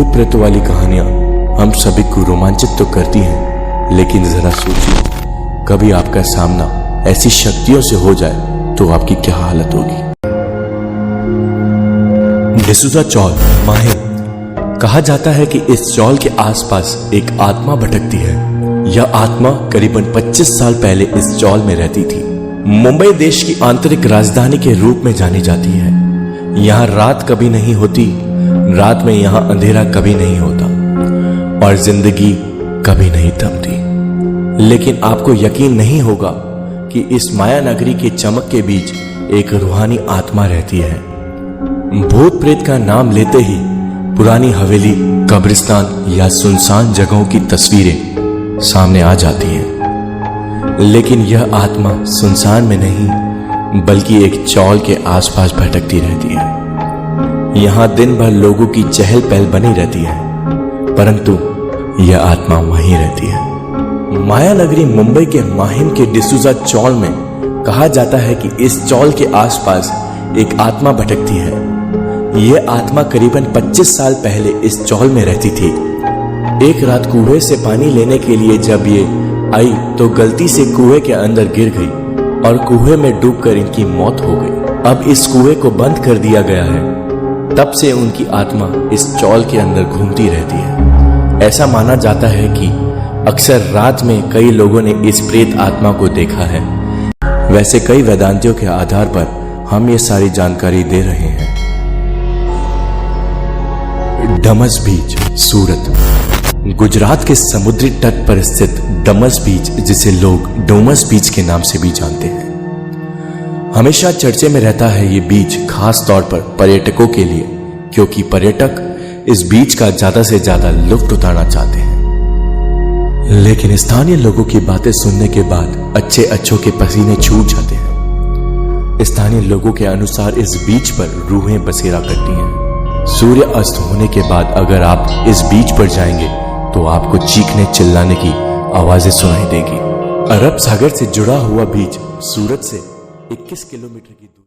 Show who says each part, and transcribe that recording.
Speaker 1: भूत प्रेत वाली कहानियां हम सभी को रोमांचित तो करती हैं, लेकिन जरा सोचिए, कभी आपका सामना ऐसी शक्तियों से हो जाए तो आपकी क्या हालत होगी। डिसूजा चौल माहिम। कहा जाता है कि इस चौल के आसपास एक आत्मा भटकती है। यह आत्मा करीबन 25 साल पहले इस चौल में रहती थी। मुंबई देश की आंतरिक राजधानी के रूप में जानी जाती है। यहाँ रात कभी नहीं होती, रात में यहाँ अंधेरा कभी नहीं होता और जिंदगी कभी नहीं थमती। लेकिन आपको यकीन नहीं होगा कि इस माया नगरी के चमक के बीच एक रूहानी आत्मा रहती है। भूत प्रेत का नाम लेते ही पुरानी हवेली, कब्रिस्तान या सुनसान जगहों की तस्वीरें सामने आ जाती हैं। लेकिन यह आत्मा सुनसान में नहीं, बल्कि एक चौल के आसपास भटकती रहती है। यहां दिन भर लोगों की चहल पहल बनी रहती है, परंतु यह आत्मा वहीं रहती है। माया नगरी मुंबई के माहिम के डिसूजा चौल में कहा जाता है कि इस चौल के आसपास एक आत्मा भटकती है। यह आत्मा करीबन 25 साल पहले इस चौल में रहती थी। एक रात कुएं से पानी लेने के लिए जब ये आई तो गलती से कुएं के अंदर गिर गई और कुएं में डूबकर इनकी मौत हो गई। अब इस कुएं को बंद कर दिया गया है। तब से उनकी आत्मा इस चौल के अंदर घूमती रहती है। ऐसा माना जाता है कि अक्सर रात में कई लोगों ने इस प्रेत आत्मा को देखा है। वैसे कई वेदांतियों के आधार पर हम ये सारी जानकारी दे रहे हैं। डमस बीच, सूरत। गुजरात के समुद्री तट पर स्थित डमस बीच, जिसे लोग डोमस बीच के नाम से भी जानते हैं, हमेशा चर्चे में रहता है। ये बीच खास तौर पर पर्यटकों के लिए, क्योंकि पर्यटक इस बीच का ज्यादा से ज्यादा लुत्फ उठाना चाहते हैं। लेकिन स्थानीय लोगों की बातें सुनने के बाद अच्छों के पसीने छूट जाते हैं। स्थानीय लोगों के अनुसार इस बीच पर रूहें बसेरा करती हैं। सूर्य अस्त होने के बाद अगर आप इस बीच पर जाएंगे तो आपको चीखने चिल्लाने की आवाजें सुनाई देगी। अरब सागर से जुड़ा हुआ बीच सूरत से 21 किलोमीटर की दूरी